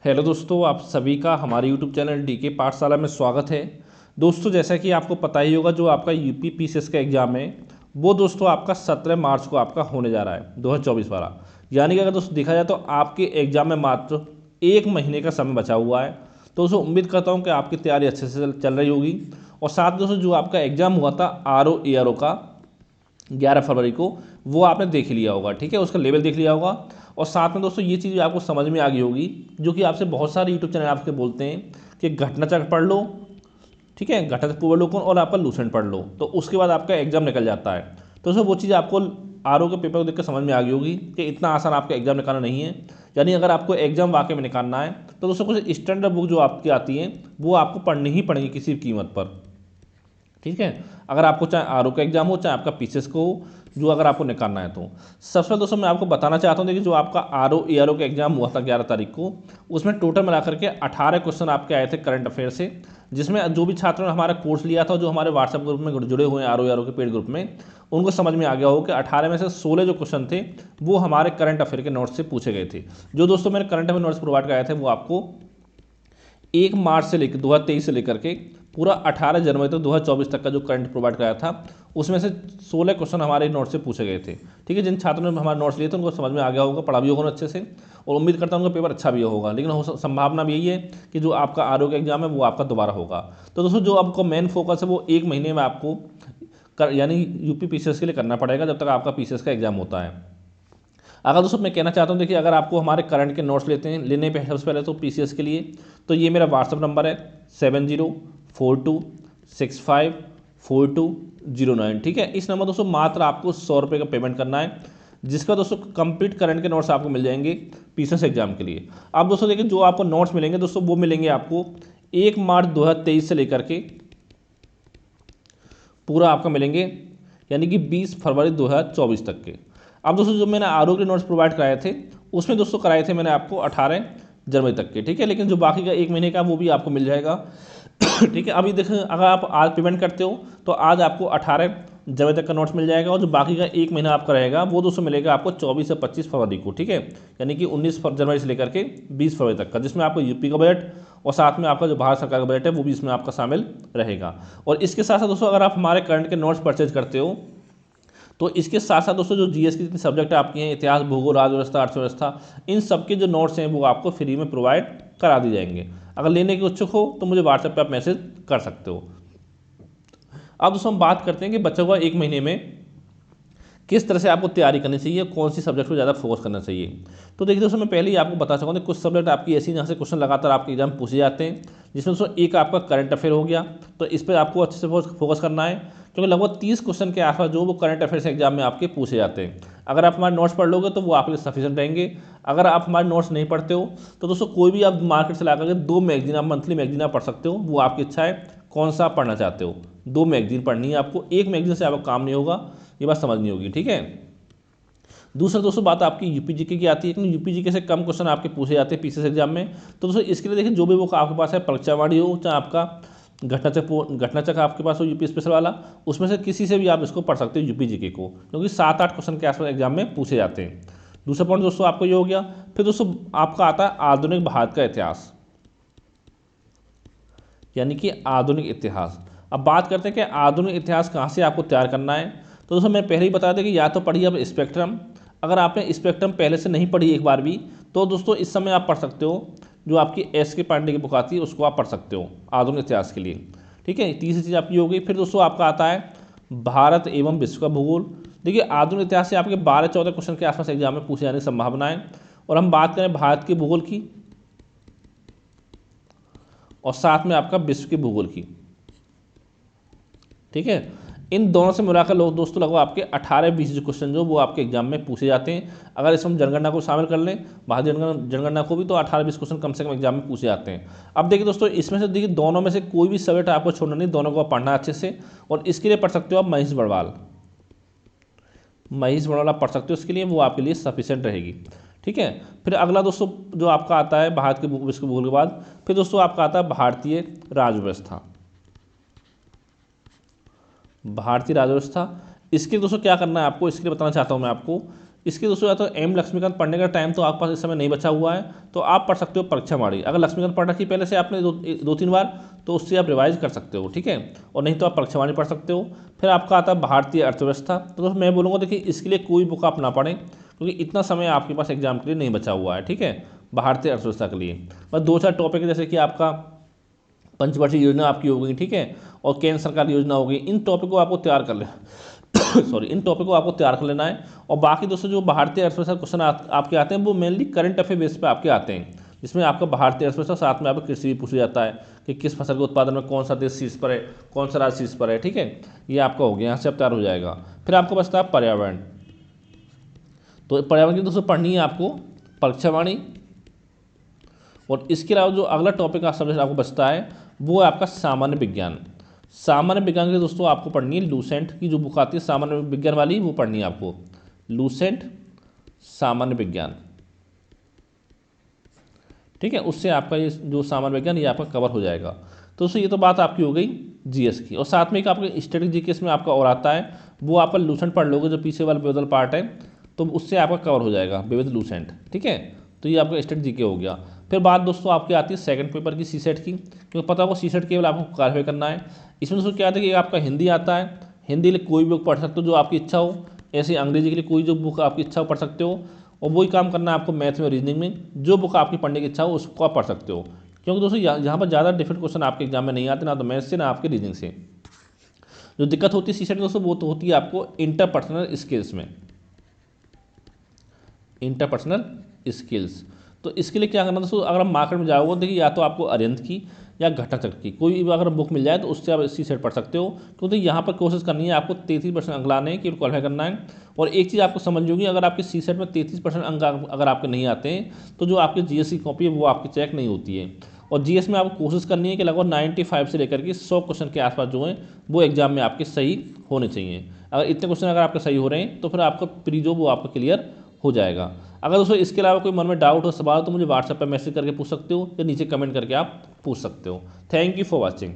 Hello दोस्तों, आप सभी का हमारे यूट्यूब चैनल डीके पाठशाला में स्वागत है। दोस्तों, जैसा कि आपको पता ही होगा, जो आपका यूपी पीसीएस का एग्ज़ाम है वो दोस्तों आपका 17 मार्च को आपका होने जा रहा है 2024 वाला। यानी कि अगर दोस्तों देखा जाए तो आपके एग्ज़ाम में मात्र एक महीने का समय बचा हुआ है। तो दोस्तों उम्मीद करता हूँ कि आपकी तैयारी अच्छे से चल रही होगी। और साथ दोस्तों जो आपका एग्ज़ाम हुआ था आर ओ का 11 फरवरी को, वो आपने देख ही लिया होगा। ठीक है, उसका लेवल देख लिया होगा। और साथ में दोस्तों ये चीज़ आपको समझ में आ गई होगी, जो कि आपसे बहुत सारे यूट्यूब चैनल आपके बोलते हैं कि घटना चक्र पढ़ लो। ठीक है, घटना चक्र पूर्वावलोकन और आपका लूसेंट पढ़ लो, तो उसके बाद आपका एग्जाम निकल जाता है। तो दोस्तों वो चीज़ आपको आर ओ के पेपर को देख कर समझ में आ गई होगी कि इतना आसान आपका एग्जाम निकालना नहीं है। यानी अगर आपको एग्जाम वाकई में निकालना है तो दोस्तों कुछ स्टैंडर्ड बुक जो आपकी आती हैं वो आपको पढ़नी ही पड़ेगी किसी भी कीमत पर। ठीक है, अगर आपको चाहे आर ओ का एग्जाम हो चाहे आपका पीसीएस को हो, जो अगर आपको निकालना है तो सबसे पहले दोस्तों मैं आपको बताना चाहता हूँ, देखिए जो आपका आर ओ का एग्जाम हुआ था 11 तारीख को, उसमें टोटल मिलाकर के 18 क्वेश्चन आपके आए थे करंट अफेयर से। जिसमें जो भी छात्रों ने हमारा कोर्स लिया था, जो हमारे व्हाट्सएप ग्रुप में जुड़े हुए हैं आर ओ के पेड ग्रुप में, उनको समझ में आ गया हो कि 18 में से 16 जो क्वेश्चन थे वो हमारे करंट अफेयर के नोट्स से पूछे गए थे। जो दोस्तों मैंने करंट अफेयर नोट्स प्रोवाइड कराए थे वो आपको 1 मार्च से लेकर 2023 से लेकर के पूरा 18 जनवरी तक 2024 तक का जो करंट प्रोवाइड कराया था, उसमें से 16 क्वेश्चन हमारे नोट से पूछे गए थे। ठीक है, जिन छात्रों ने हमारे नोट्स लिए थे उनको समझ में आ गया होगा, पढ़ा भी होगा अच्छे से, और उम्मीद करता हूँ उनका पेपर अच्छा भी होगा। लेकिन संभावना भी यही है कि जो आपका आर ओ का एग्जाम है वो आपका दोबारा होगा। तो दोस्तों जो आपको मेन फोकस है वो एक महीने में आपको यानी यूपी पीसीएस के लिए करना पड़ेगा, जब तक आपका पीसीएस का एग्जाम होता है। अगर दोस्तों मैं कहना चाहता हूँ, देखिए अगर आपको हमारे करंट के नोट्स लेने पे सबसे पहले तो पीसीएस के लिए, तो ये मेरा व्हाट्सअप नंबर है 7042654209। ठीक है, इस नंबर दोस्तों मात्र आपको 100 रुपये का पेमेंट करना है, जिसका दोस्तों कंप्लीट करंट के नोट्स आपको मिल जाएंगे पीसीएस एग्जाम के लिए। अब दोस्तों देखिए जो आपको नोट्स मिलेंगे दोस्तों वो मिलेंगे आपको 1 मार्च 2023 से लेकर के पूरा आपका मिलेंगे यानी कि 20 फरवरी 2024 तक के। अब दोस्तों जो मैंने आर ओ के नोट्स प्रोवाइड कराए थे, उसमें दोस्तों कराए थे मैंने आपको 18 जनवरी तक के। ठीक है, लेकिन जो बाकी का एक महीने का वो भी आपको मिल जाएगा। ठीक है, अभी देखें अगर आप आज पेमेंट करते हो तो आज आपको 18 जनवरी तक का नोट्स मिल जाएगा, और जो बाकी का एक महीना आपका रहेगा वो दोस्तों मिलेगा आपको 24 से 25 फरवरी को। ठीक है, यानी कि 19 जनवरी से लेकर के 20 फरवरी तक का, जिसमें आपको यूपी का बजट और साथ में आपका जो भारत सरकार का बजट है वो भी इसमें आपका शामिल रहेगा। और इसके साथ साथ दोस्तों अगर आप हमारे करंट के नोट्स परचेज करते हो तो इसके साथ साथ दोस्तों जो जीएस की जितनी सब्जेक्ट आपकी हैं, इतिहास, भूगोल, राजव्यवस्था, अर्थव्यवस्था, इन सबके जो नोट्स हैं वो आपको फ्री में प्रोवाइड करा दी जाएंगे। अगर लेने के इच्छुक हो तो मुझे व्हाट्सएप पे आप मैसेज कर सकते हो। अब दोस्तों हम बात करते हैं कि बच्चों को एक महीने में किस तरह से आपको तैयारी करनी चाहिए, कौन सी सब्जेक्ट पर ज़्यादा फोकस करना चाहिए। तो देखिए दोस्तों मैं पहले ही आपको बता सकता हूँ, कुछ सब्जेक्ट आपकी ऐसी जहाँ से क्वेश्चन लगातार आपके एग्जाम पूछे जाते हैं, जिसमें दोस्तों एक आपका करंट अफेयर हो गया, तो इस पर आपको अच्छे से फोकस करना है, क्योंकि लगभग 30 क्वेश्चन के आसपास जो वो करंट अफेयर्स एग्जाम में आपके पूछे जाते हैं। अगर आप हमारे नोट्स पढ़ लोगे तो वो आपके लिए सफिशिएंट रहेंगे। अगर आप हमारे नोट्स नहीं पढ़ते हो तो दोस्तों कोई भी आप मार्केट से ला करके 2 मैगजीन, आप मंथली मैगजीन आप पढ़ सकते हो, वो आपकी इच्छा है कौन सा आप पढ़ना चाहते हो। 2 मैगजीन पढ़नी है आपको, एक मैगजीन से आपका काम नहीं होगा, ये बात समझनी होगी। ठीक है, दूसरा दोस्तों बात आपकी यूपी जीके की आती है, क्योंकि यूपी जीके से कम क्वेश्चन आपके पूछे जाते हैं पीसीएस एग्जाम में। तो दोस्तों इसके लिए देखिए जो भी बुक आपके पास है, परीक्षावाणी हो चाहे आपका घटनाचक्र आपके पास हो यूपी स्पेशल वाला, उसमें से किसी से भी आप इसको पढ़ सकते हो यूपी जीके को, क्योंकि 7-8 क्वेश्चन के आसपास एग्जाम में पूछे जाते हैं। दूसरा पॉइंट दोस्तों आपको ये हो गया। फिर दोस्तों आपका आता है आधुनिक भारत का इतिहास, यानी कि आधुनिक इतिहास। अब बात करते हैं कि आधुनिक इतिहास कहाँ से आपको तैयार करना है। तो दोस्तों मैं पहले ही बता दें कि या तो पढ़िए आप स्पेक्ट्रम, अगर आपने स्पेक्ट्रम पहले से नहीं पढ़ी एक बार भी तो दोस्तों इस समय आप पढ़ सकते हो, जो आपकी एस के पांडे की बुक आती है उसको आप पढ़ सकते हो आधुनिक इतिहास के लिए। ठीक है, तीसरी चीज़ आपकी हो गई। फिर दोस्तों आपका आता है भारत एवं विश्व का भूगोल। देखिए आधुनिक इतिहास से आपके 12-14 क्वेश्चन के आसपास एग्जाम में पूछे जाने की संभावना है। और हम बात करें भारत के भूगोल की और साथ में आपका विश्व के भूगोल की। ठीक है, इन दोनों से मिलाकर लोग दोस्तों लगभग आपके 18-20 जो क्वेश्चन जो वो आपके एग्जाम में पूछे जाते हैं। अगर इसमें जनगणना को शामिल कर लें, भारतीय जनगणना को भी, तो 18-20 क्वेश्चन कम से कम एग्जाम में पूछे जाते हैं। अब देखिए दोस्तों इसमें से देखिए दोनों में से कोई भी सब्जेक्ट आपको छोड़ना नहीं, दोनों को आप पढ़ना अच्छे से। और इसके लिए पढ़ सकते हो आप महेश बड़वाल आप पढ़ सकते हो, इसके लिए वो आपके लिए सफिशियंट रहेगी। ठीक है, फिर अगला दोस्तों जो आपका आता है भारत के विश्व भूगोल के बाद, फिर दोस्तों आपका आता है भारतीय राजव्यवस्था। इसके दोस्तों क्या करना है आपको, इसके लिए बताना चाहता हूँ मैं आपको इसके दोस्तों या तो एम लक्ष्मीकांत पढ़ने का टाइम तो आपके पास इस समय नहीं बचा हुआ है, तो आप पढ़ सकते हो परीक्षावाणी। अगर लक्ष्मीकांत पढ़ रखी पहले से आपने दो तीन बार, तो उससे आप रिवाइज कर सकते हो, ठीक है। और नहीं तो आप परीक्षावाणी पढ़ सकते हो। फिर आपका आता है भारतीय अर्थव्यवस्था। तो दोस्तों मैं बोलूँगा देखिए इसके लिए कोई बुक आप ना पढ़ें, क्योंकि इतना समय आपके पास एग्जाम के लिए नहीं बचा हुआ है, ठीक है। भारतीय अर्थव्यवस्था के लिए बस 2-4 टॉपिक है, जैसे कि आपका पंचवर्षीय योजना आपकी हो गई, ठीक है, और केंद्र सरकार योजना हो गई। इन टॉपिक को आपको तैयार कर ले सॉरी, इन टॉपिक को आपको तैयार कर लेना है। और बाकी दोस्तों जो भारतीय अर्थव्यवस्था क्वेश्चन आपके आते हैं वो मेनली करंट अफेयर बेस पे आपके आते हैं, जिसमें आपका भारतीय अर्थव्यवस्था साथ में आपको कृषि भी पूछा जाता है कि किस फसल के उत्पादन में कौन सा देश शीर्ष पर है, कौन सा राज्य शीर्ष पर है, ठीक है। ये आपका हो गया, यहाँ से अब तैयार हो जाएगा। फिर आपको बचता है पर्यावरण। तो पर्यावरण की दोस्तों पढ़नी है आपको परीक्षावाणी। और इसके अलावा जो अगला टॉपिक का सब्जेक्ट आपको बचता है वो है आपका सामान्य विज्ञान। सामान्य विज्ञान के दोस्तों आपको पढ़नी है लूसेंट की जो बुक आती है सामान्य विज्ञान वाली, वो पढ़नी है आपको, लूसेंट सामान्य विज्ञान, ठीक है। उससे आपका ये जो सामान्य विज्ञान ये आपका कवर हो जाएगा। तो दोस्तों ये तो बात आपकी हो गई जीएस की। और साथ में एक आपका स्टैटिक जीके में आपका और आता है, वो आप लूसेंट पढ़ लोगे, जो पीछे वाला विविधल पार्ट है, तो उससे आपका कवर हो जाएगा विविध लूसेंट, ठीक है। तो ये आपका स्टैटिक जीके हो गया। फिर बात दोस्तों आपकी आती है सेकंड पेपर की सीसेट की, क्योंकि पता होगा सीसेट केवल आपको क्वालिफाई करना है। इसमें दोस्तों क्या आता है कि आपका हिंदी आता है, हिंदी के लिए कोई भी बुक पढ़ सकते हो जो आपकी इच्छा हो, ऐसे अंग्रेजी के लिए कोई जो बुक आपकी इच्छा हो पढ़ सकते हो। और वही काम करना है आपको मैथ में, रीजनिंग में, जो बुक आपकी पढ़ने की इच्छा हो उसको आप पढ़ सकते हो। क्योंकि दोस्तों यहाँ पर ज़्यादा डिफिकल्ट क्वेश्चन आपके एग्जाम में नहीं आते, ना तो मैथ से ना आपके रीजनिंग से। जो दिक्कत होती है सीसेट में दोस्तों वो तो होती है आपको इंटरपर्सनल स्किल्स में, इंटरपर्सनल स्किल्स। तो इसके लिए क्या करना दोस्तों, अगर आप मार्केट में जाओगे देखिए या तो आपको अरिहंत की या घटना चक्र की कोई भी अगर बुक मिल जाए तो उससे आप इसी सेट पढ़ सकते हो। क्योंकि यहाँ पर कोशिश करनी है आपको 33% अंक लाने हैं कि क्वालिफाई करना है। और एक चीज़ आपको समझ होगी, अगर आपके सी सेट में 33% अंक अगर आपके नहीं आते हैं तो जो आपकी जीएस की कॉपी है वो आपकी चेक नहीं होती है। और जीएस में आपको कोशिश करनी है कि लगभग 95 से लेकर के 100 क्वेश्चन के आसपास जो हैं वो एग्जाम में आपके सही होने चाहिए। अगर इतने क्वेश्चन अगर आपके सही हो रहे हैं तो फिर आपका प्री जो वो आपका क्लियर हो जाएगा। अगर दोस्तों इसके अलावा कोई मन में डाउट हो, सवाल, तो मुझे व्हाट्सएप पर मैसेज करके पूछ सकते हो या नीचे कमेंट करके आप पूछ सकते हो। Thank you for watching.